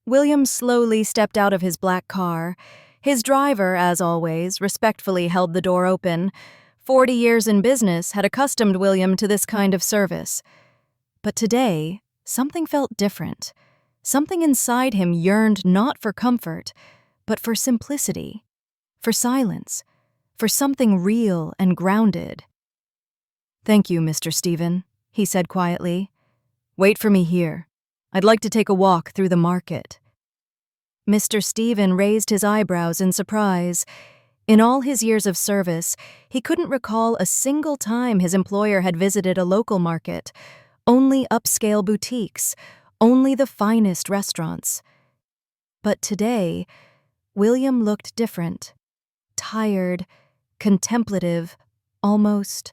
William slowly stepped out of his black car. His driver, as always, respectfully held the door open. 40 years in business had accustomed William to this kind of service. But today, something felt different. Something inside him yearned not for comfort, but for simplicity, for silence, for something real and grounded. "Thank you, Mr. Stephen," he said quietly. "Wait for me here. I'd like to take a walk through the market." Mr. Stephen raised his eyebrows in surprise. In all his years of service, he couldn't recall a single time his employer had visited a local market. Only upscale boutiques, only the finest restaurants. But today, William looked different. Tired, contemplative, almost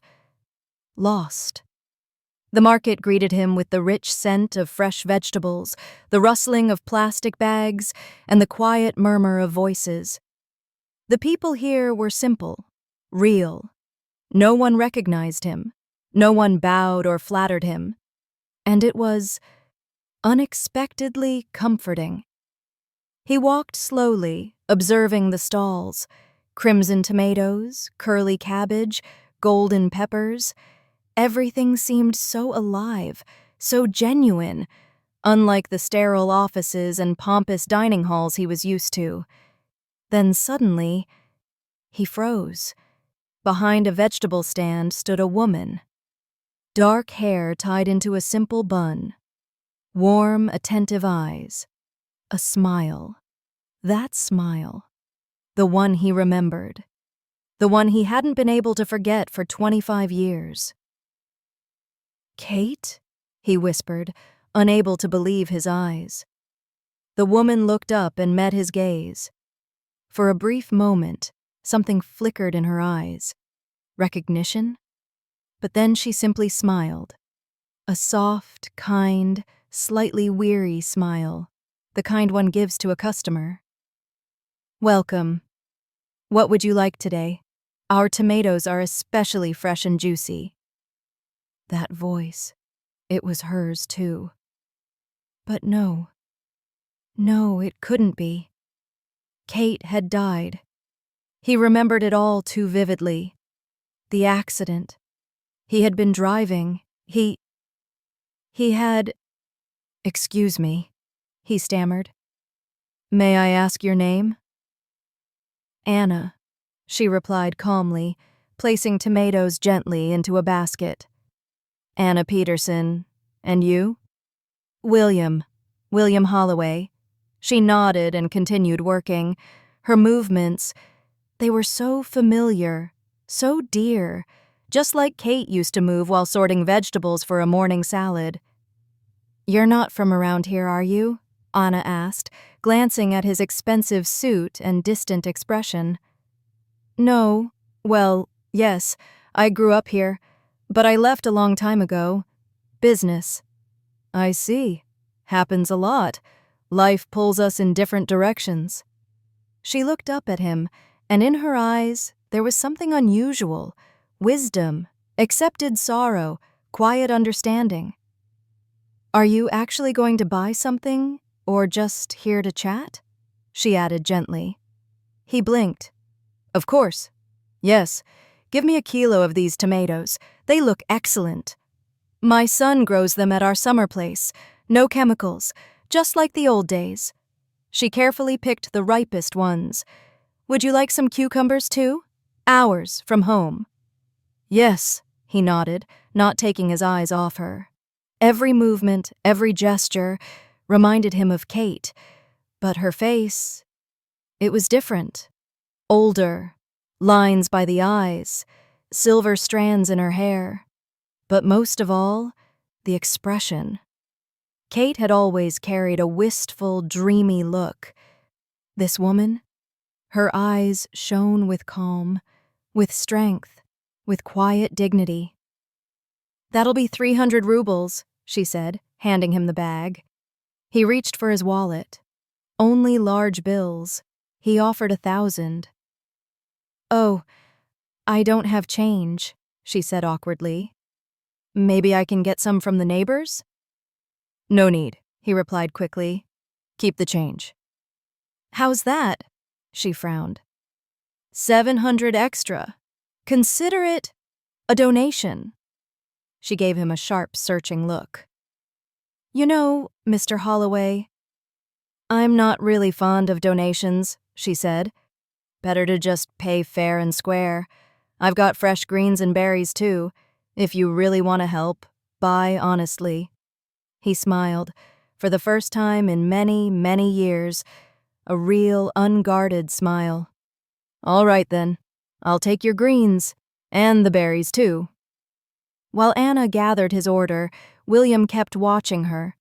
lost. The market greeted him with the rich scent of fresh vegetables, the rustling of plastic bags, and the quiet murmur of voices. The people here were simple, real. No one recognized him. No one bowed or flattered him. And it was unexpectedly comforting. He walked slowly, observing the stalls: crimson tomatoes, curly cabbage, golden peppers. Everything seemed so alive, so genuine, unlike the sterile offices and pompous dining halls he was used to. Then suddenly, he froze. Behind a vegetable stand stood a woman. Dark hair tied into a simple bun. Warm, attentive eyes. A smile. That smile. The one he remembered. The one he hadn't been able to forget for 25 years. "Kate?" he whispered, unable to believe his eyes. The woman looked up and met his gaze. For a brief moment, something flickered in her eyes. Recognition? But then she simply smiled. A soft, kind, slightly weary smile, the kind one gives to a customer. "Welcome. What would you like today? Our tomatoes are especially fresh and juicy." That voice. It was hers, too. But no. No, it couldn't be. Kate had died. He remembered it all too vividly. The accident. He had been driving. He had... "Excuse me," he stammered. "May I ask your name?" "Anna," she replied calmly, placing tomatoes gently into a basket. "Anna Peterson. And you?" William Holloway." She nodded and continued working. Her movements, they were so familiar, so dear, just like Kate used to move while sorting vegetables for a morning salad. "You're not from around here, are you?" Anna asked, glancing at his expensive suit and distant expression. "No. Well, yes, I grew up here, but I left a long time ago. Business." "I see. Happens a lot. Life pulls us in different directions." She looked up at him, and in her eyes there was something unusual: wisdom, accepted sorrow, quiet understanding. "Are you actually going to buy something, or just here to chat?" she added gently. He blinked. "Of course. Yes. Give me a kilo of these tomatoes. They look excellent. My son grows them at our summer place. No chemicals, just like the old days." She carefully picked the ripest ones. "Would you like some cucumbers, too? Ours, from home." "Yes," he nodded, not taking his eyes off her. Every movement, every gesture, reminded him of Kate. But her face, it was different. Older, lines by the eyes, silver strands in her hair. But most of all, the expression. Kate had always carried a wistful, dreamy look. This woman, her eyes shone with calm, with strength, with quiet dignity. "That'll be 300 rubles, she said, handing him the bag. He reached for his wallet. Only large bills. He offered 1,000. "Oh, I don't have change," she said awkwardly. "Maybe I can get some from the neighbors?" "No need," he replied quickly. Keep the change." "How's that?" she frowned. 700 extra. Consider it a donation." She gave him a sharp, searching look. "You know, Mr. Holloway, I'm not really fond of donations," she said. "Better to just pay fair and square. I've got fresh greens and berries, too. If you really want to help, buy honestly." He smiled, for the first time in many, many years, a real, unguarded smile. "All right, then. I'll take your greens, and the berries, too." While Anna gathered his order, William kept watching her.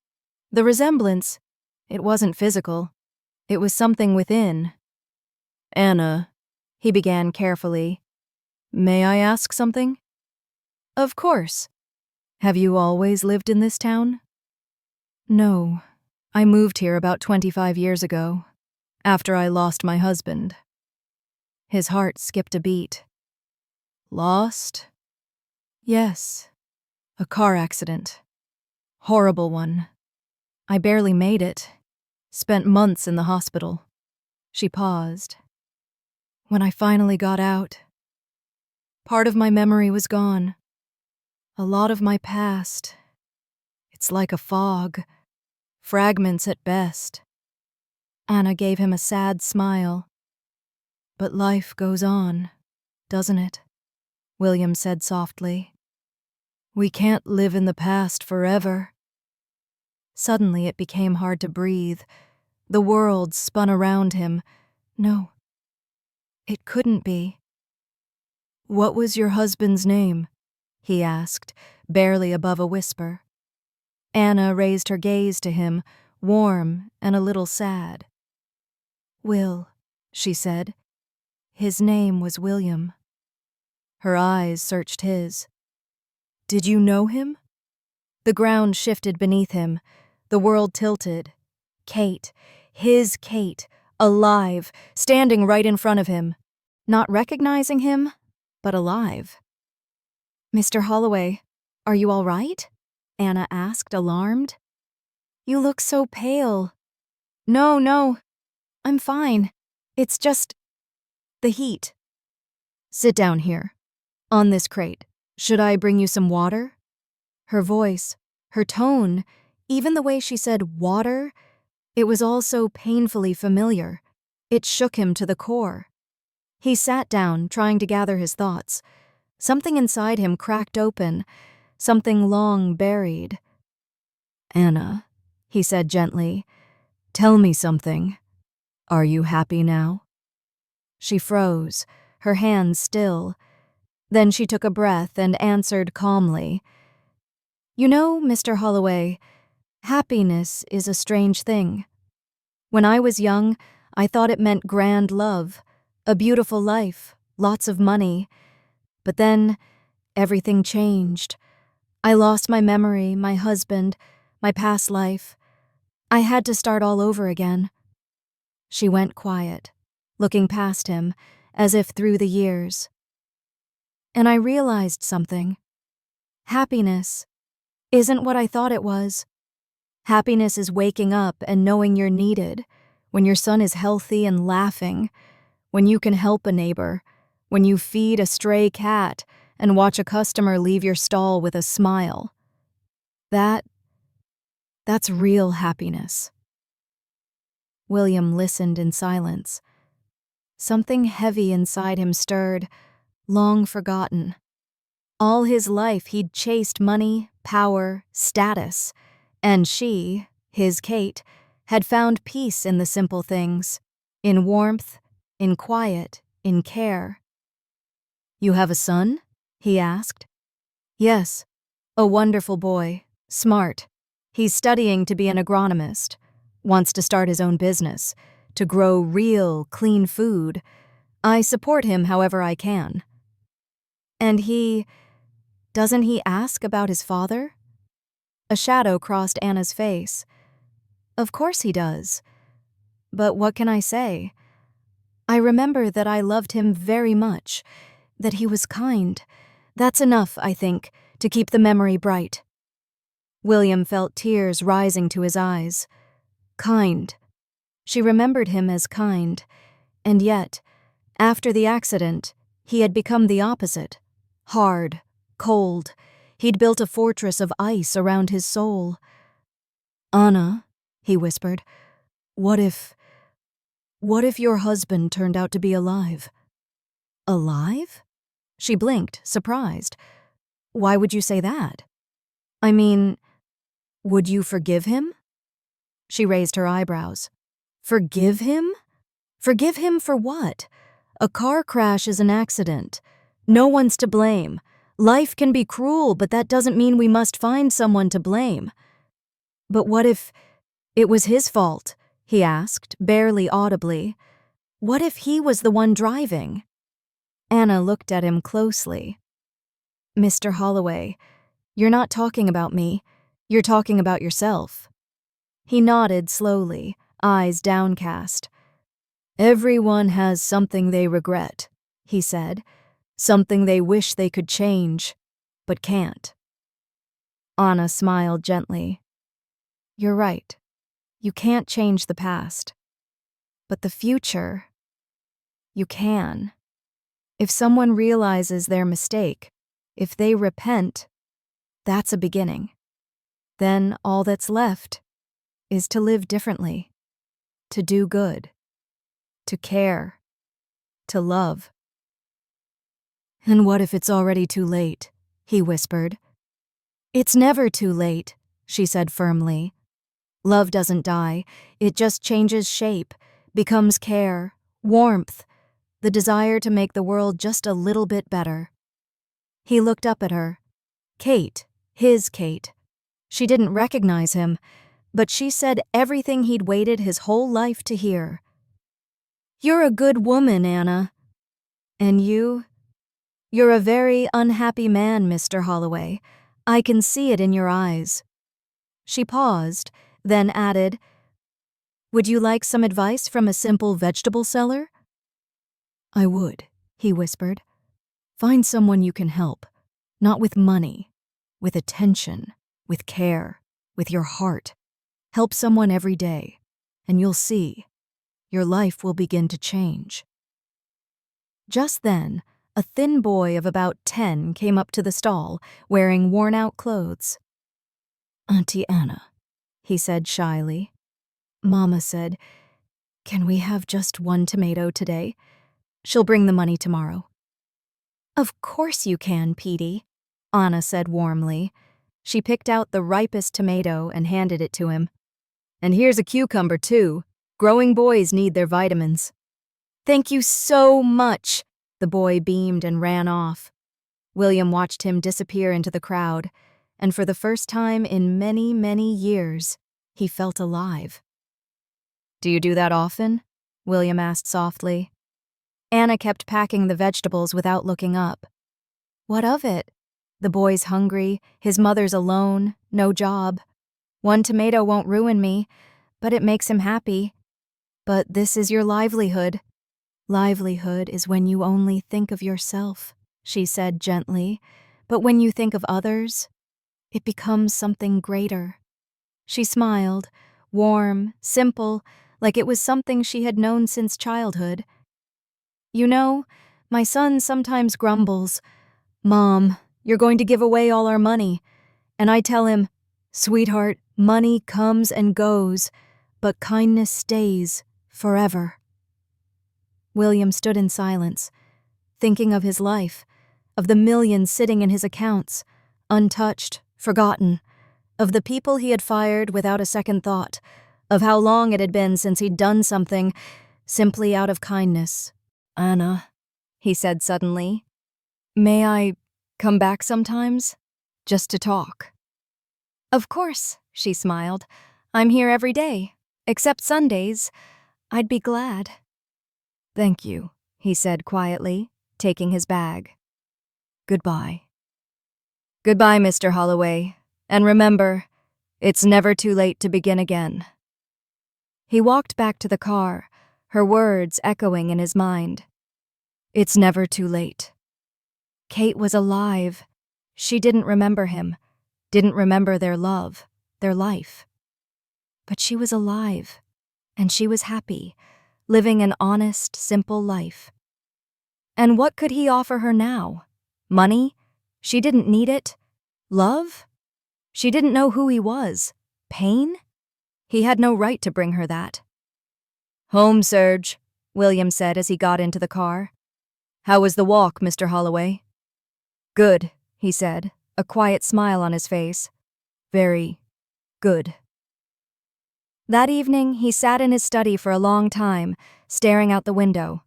The resemblance, it wasn't physical. It was something within. "Anna," he began carefully, "may I ask something?" "Of course. Have you always lived in this town?" "No. I moved here about 25 years ago, after I lost my husband." His heart skipped a beat. "Lost?" "Yes. A car accident. Horrible one. I barely made it. Spent months in the hospital." She paused. "When I finally got out, part of my memory was gone. A lot of my past. It's like a fog. Fragments at best." Anna gave him a sad smile. "But life goes on, doesn't it?" William said softly. "We can't live in the past forever." Suddenly it became hard to breathe. The world spun around him. No, it couldn't be. "What was your husband's name?" he asked, barely above a whisper. Anna raised her gaze to him, warm and a little sad. "Will," she said. "His name was William." Her eyes searched his. "Did you know him?" The ground shifted beneath him. The world tilted. Kate, his Kate, alive, standing right in front of him. Not recognizing him, but alive. "Mr. Holloway, are you all right?" Anna asked, alarmed. "You look so pale." No, I'm fine. It's just the heat." "Sit down here, on this crate. Should I bring you some water?" Her voice, her tone, even the way she said water, it was all so painfully familiar. It shook him to the core. He sat down, trying to gather his thoughts. Something inside him cracked open, something long buried. "Anna," he said gently, "tell me something. Are you happy now?" She froze, her hands still. Then she took a breath and answered calmly. "You know, Mr. Holloway, happiness is a strange thing. When I was young, I thought it meant grand love, a beautiful life, lots of money. But then, everything changed. I lost my memory, my husband, my past life. I had to start all over again." She went quiet, looking past him, as if through the years. "And I realized something. Happiness isn't what I thought it was. Happiness is waking up and knowing you're needed, when your son is healthy and laughing, when you can help a neighbor, when you feed a stray cat and watch a customer leave your stall with a smile. That's real happiness." William listened in silence. Something heavy inside him stirred, long forgotten. All his life he'd chased money, power, status, and she, his Kate, had found peace in the simple things, in warmth, in quiet, in care. "You have a son?" he asked. "Yes, a wonderful boy, smart. He's studying to be an agronomist, wants to start his own business, to grow real, clean food. I support him however I can." "And doesn't he ask about his father?" A shadow crossed Anna's face. "Of course he does. But what can I say? I remember that I loved him very much, that he was kind. That's enough, I think, to keep the memory bright." William felt tears rising to his eyes. Kind. She remembered him as kind, and yet, after the accident, he had become the opposite. Hard, cold. He'd built a fortress of ice around his soul. "Anna," he whispered, what if your husband turned out to be alive?" "Alive?" She blinked, surprised. "Why would you say that? I mean, would you forgive him?" She raised her eyebrows. "Forgive him? Forgive him for what? A car crash is an accident. No one's to blame. Life can be cruel, but that doesn't mean we must find someone to blame." "But what if it was his fault?" he asked, barely audibly. "What if he was the one driving?" Anna looked at him closely. "Mr. Holloway, you're not talking about me. You're talking about yourself." He nodded slowly, eyes downcast. "Everyone has something they regret," he said. "Something they wish they could change, but can't." Anna smiled gently. "You're right. You can't change the past. But the future, you can. If someone realizes their mistake, if they repent, that's a beginning. Then all that's left is to live differently, to do good, to care, to love." "And what if it's already too late?" he whispered. "It's never too late," she said firmly. "Love doesn't die, it just changes shape, becomes care, warmth, the desire to make the world just a little bit better." He looked up at her. Kate, his Kate. She didn't recognize him, but she said everything he'd waited his whole life to hear. "You're a good woman, Anna. And you're a very unhappy man, Mr. Holloway. I can see it in your eyes." She paused, then added, "Would you like some advice from a simple vegetable seller?" "I would," he whispered. "Find someone you can help. Not with money, with attention, with care, with your heart. Help someone every day, and you'll see. Your life will begin to change." Just then, a thin boy of about 10 came up to the stall, wearing worn-out clothes. "Auntie Anna," he said shyly. "Mama said, can we have just one tomato today? She'll bring the money tomorrow." "Of course you can, Petey," Anna said warmly. She picked out the ripest tomato and handed it to him. "And here's a cucumber, too. Growing boys need their vitamins." "Thank you so much," the boy beamed and ran off. William watched him disappear into the crowd, and for the first time in many, many years, he felt alive. "Do you do that often?" William asked softly. Anna kept packing the vegetables without looking up. "What of it? The boy's hungry, his mother's alone, no job. One tomato won't ruin me, but it makes him happy. But this is your livelihood." "Livelihood is when you only think of yourself," she said gently. "But when you think of others, it becomes something greater." She smiled, warm, simple, like it was something she had known since childhood. "You know, my son sometimes grumbles, 'Mom, you're going to give away all our money.' And I tell him, 'Sweetheart, money comes and goes, but kindness stays forever.'" William stood in silence, thinking of his life, of the millions sitting in his accounts, untouched, forgotten, of the people he had fired without a second thought, of how long it had been since he'd done something simply out of kindness. "Anna," he said suddenly, "may I come back sometimes? Just to talk?" "Of course," she smiled. "I'm here every day, except Sundays. I'd be glad." "Thank you," he said quietly, taking his bag. "Goodbye." "Goodbye, Mr. Holloway. And remember, it's never too late to begin again." He walked back to the car, her words echoing in his mind. It's never too late. Kate was alive. She didn't remember him, didn't remember their love, their life. But she was alive, and she was happy, living an honest, simple life. And what could he offer her now? Money? She didn't need it. Love? She didn't know who he was. Pain? He had no right to bring her that. "Home, Serge," William said as he got into the car. "How was the walk, Mr. Holloway?" "Good," he said, a quiet smile on his face. "Very good." That evening, he sat in his study for a long time, staring out the window.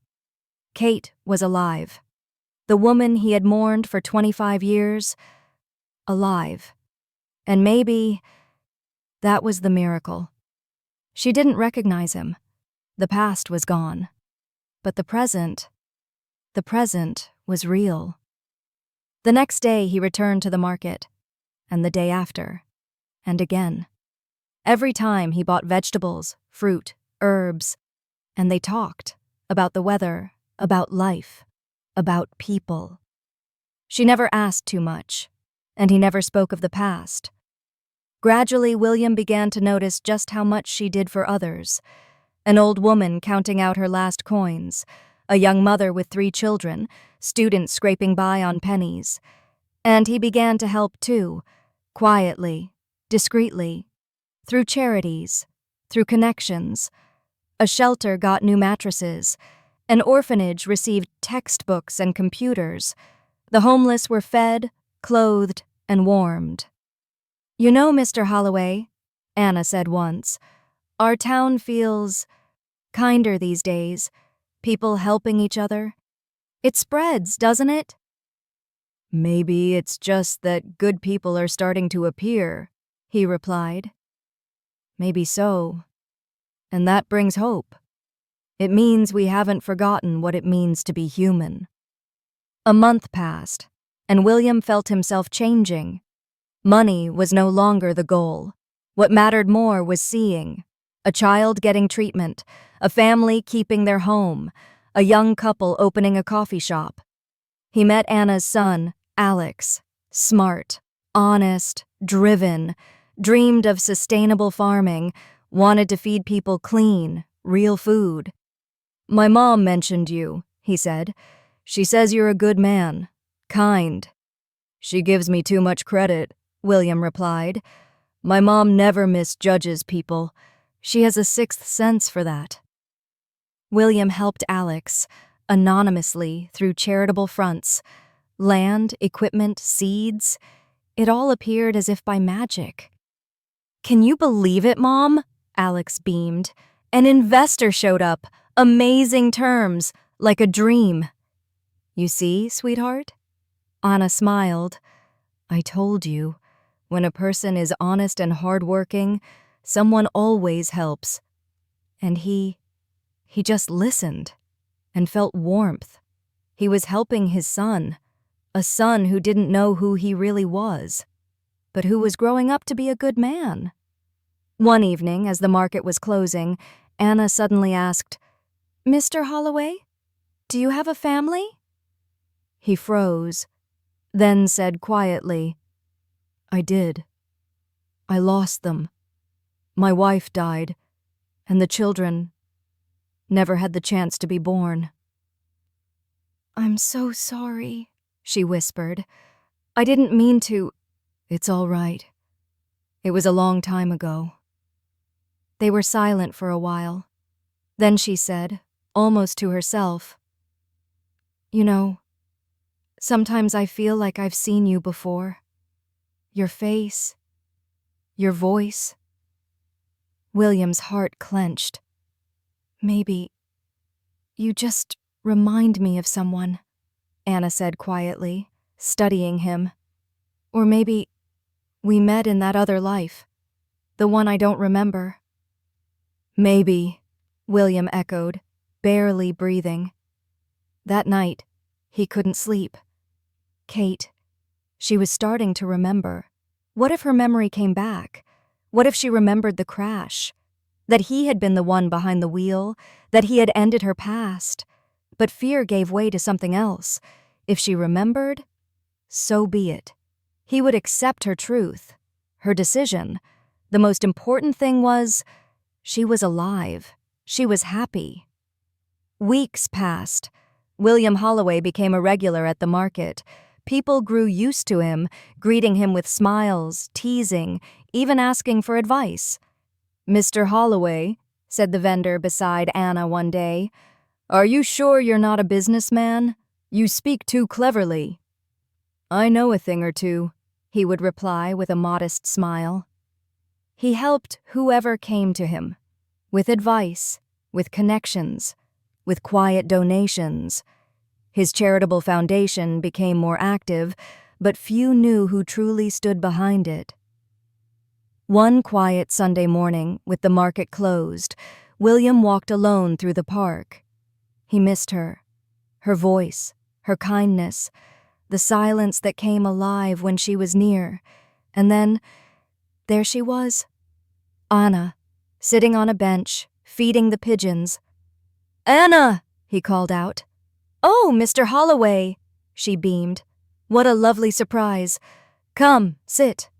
Kate was alive. The woman he had mourned for 25 years, alive. And maybe that was the miracle. She didn't recognize him. The past was gone. But the present was real. The next day he returned to the market, and the day after, and again. Every time he bought vegetables, fruit, herbs, and they talked about the weather, about life, about people. She never asked too much, and he never spoke of the past. Gradually, William began to notice just how much she did for others. An old woman counting out her last coins, a young mother with 3 children, students scraping by on pennies. And he began to help too, quietly, discreetly, through charities, through connections. A shelter got new mattresses. An orphanage received textbooks and computers. The homeless were fed, clothed, and warmed. "You know, Mr. Holloway," Anna said once, "our town feels kinder these days, people helping each other. It spreads, doesn't it?" "Maybe it's just that good people are starting to appear," he replied. "Maybe so. And that brings hope. It means we haven't forgotten what it means to be human." A month passed, and William felt himself changing. Money was no longer the goal. What mattered more was seeing a child getting treatment, a family keeping their home, a young couple opening a coffee shop. He met Anna's son, Alex, smart, honest, driven, dreamed of sustainable farming, wanted to feed people clean, real food. "My mom mentioned you," he said. "She says you're a good man, kind." "She gives me too much credit," William replied. "My mom never misjudges people. She has a 6th sense for that." William helped Alex, anonymously through charitable fronts. Land, equipment, seeds. It all appeared as if by magic. "Can you believe it, Mom?" Alex beamed. "An investor showed up. Amazing terms, like a dream." "You see, sweetheart?" Anna smiled. "I told you. When a person is honest and hardworking, someone always helps." And he just listened and felt warmth. He was helping his son, a son who didn't know who he really was, but who was growing up to be a good man. One evening, as the market was closing, Anna suddenly asked, "Mr. Holloway, do you have a family?" He froze, then said quietly, "I did. I lost them. My wife died, and the children never had the chance to be born." "I'm so sorry," she whispered. "I didn't mean to." "It's all right. It was a long time ago." They were silent for a while. Then she said, almost to herself, "You know, sometimes I feel like I've seen you before. Your face, your voice." William's heart clenched. "Maybe you just remind me of someone," Anna said quietly, studying him. "Or maybe we met in that other life, the one I don't remember." "Maybe," William echoed, barely breathing. That night, he couldn't sleep. Kate, she was starting to remember. What if her memory came back? What if she remembered the crash? That he had been the one behind the wheel, that he had ended her past. But fear gave way to something else. If she remembered, so be it. He would accept her truth, her decision. The most important thing was, she was alive. She was happy. Weeks passed. William Holloway became a regular at the market. People grew used to him, greeting him with smiles, teasing, even asking for advice. "Mr. Holloway," said the vendor beside Anna one day, "are you sure you're not a businessman? You speak too cleverly." "I know a thing or two," he would reply with a modest smile. He helped whoever came to him, with advice, with connections, with quiet donations. His charitable foundation became more active, but few knew who truly stood behind it. One quiet Sunday morning, with the market closed, William walked alone through the park. He missed her voice, her kindness, the silence that came alive when she was near. And then, there she was, Anna, sitting on a bench, feeding the pigeons. "Anna!" he called out. "Oh, Mr. Holloway!" she beamed. "What a lovely surprise. Come, sit."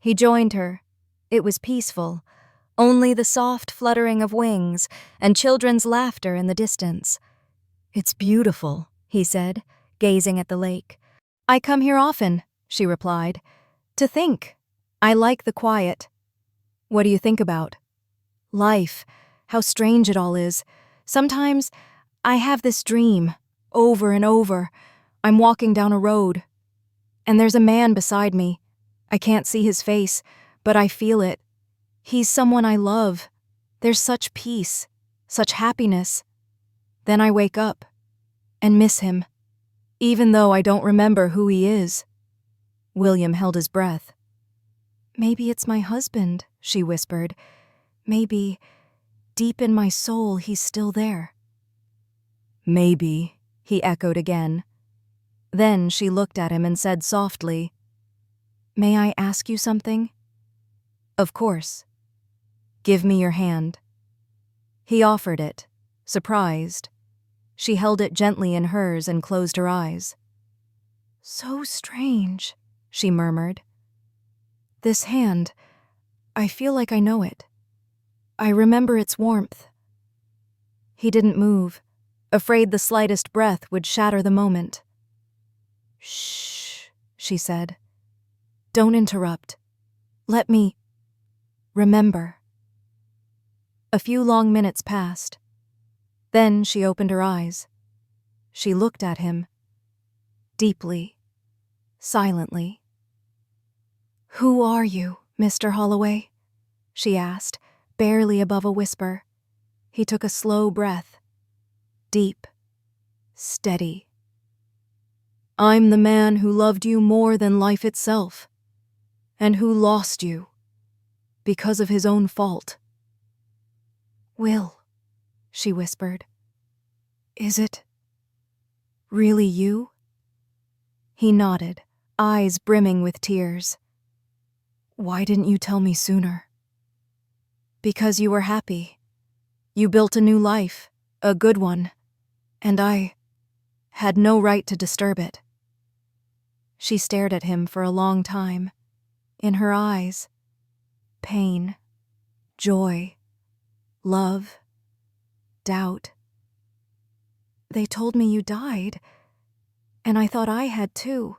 He joined her. It was peaceful, only the soft fluttering of wings and children's laughter in the distance. "It's beautiful," he said, gazing at the lake. "I come here often," she replied. "To think. I like the quiet." "What do you think about?" "Life. How strange it all is. Sometimes I have this dream, over and over. I'm walking down a road, and there's a man beside me. I can't see his face, but I feel it. He's someone I love. There's such peace, such happiness. Then I wake up and miss him, even though I don't remember who he is." William held his breath. "Maybe it's my husband," she whispered. "Maybe, deep in my soul, he's still there." "Maybe," he echoed again. Then she looked at him and said softly, "May I ask you something?" "Of course." "Give me your hand." He offered it, surprised. She held it gently in hers and closed her eyes. "So strange," she murmured. "This hand, I feel like I know it. I remember its warmth." He didn't move, afraid the slightest breath would shatter the moment. "Shh," she said. "Don't interrupt. Let me remember." A few long minutes passed. Then she opened her eyes. She looked at him, deeply, silently. "Who are you, Mr. Holloway?" she asked, barely above a whisper. He took a slow breath, deep, steady. "I'm the man who loved you more than life itself, and who lost you because of his own fault." "Will," she whispered. "Is it really you?" He nodded, eyes brimming with tears. "Why didn't you tell me sooner?" "Because you were happy. You built a new life, a good one, and I had no right to disturb it." She stared at him for a long time. In her eyes, pain, joy, love, doubt. "They told me you died, and I thought I had too.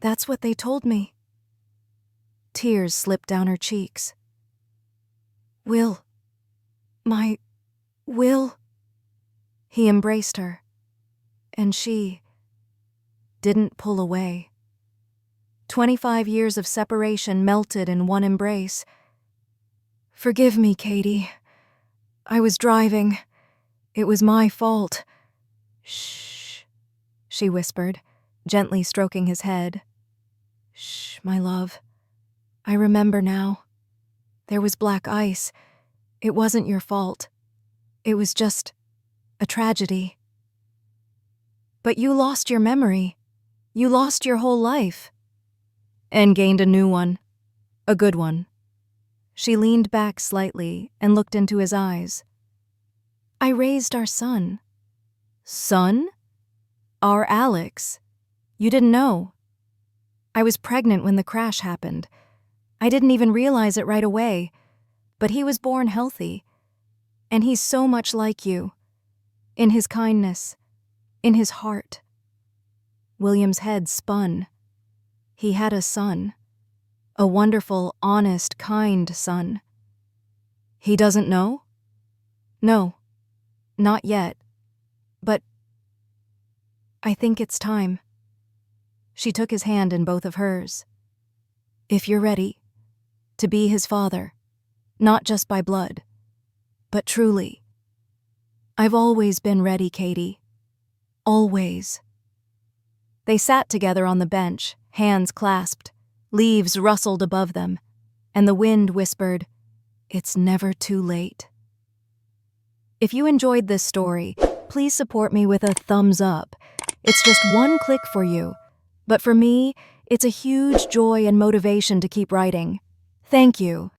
That's what they told me." Tears slipped down her cheeks. "Will, my Will." He embraced her, and she didn't pull away. 25 years of separation melted in one embrace. "Forgive me, Katie. I was driving. It was my fault." "Shh," she whispered, gently stroking his head. "Shh, my love. I remember now. There was black ice. It wasn't your fault. It was just a tragedy." "But you lost your memory. You lost your whole life." "And gained a new one. A good one." She leaned back slightly and looked into his eyes. "I raised our son." "Son?" "Our Alex. You didn't know. I was pregnant when the crash happened. I didn't even realize it right away, but he was born healthy. And he's so much like you, in his kindness, in his heart. William's head spun. He had a son. A wonderful, honest, kind son. He doesn't know? No, not yet. But I think it's time. She took his hand in both of hers. If you're ready to be his father, not just by blood, but truly. I've always been ready, Katie. Always. They sat together on the bench, hands clasped. Leaves rustled above them, and the wind whispered, "It's never too late." If you enjoyed this story, please support me with a thumbs up. It's just one click for you, but for me, it's a huge joy and motivation to keep writing. Thank you.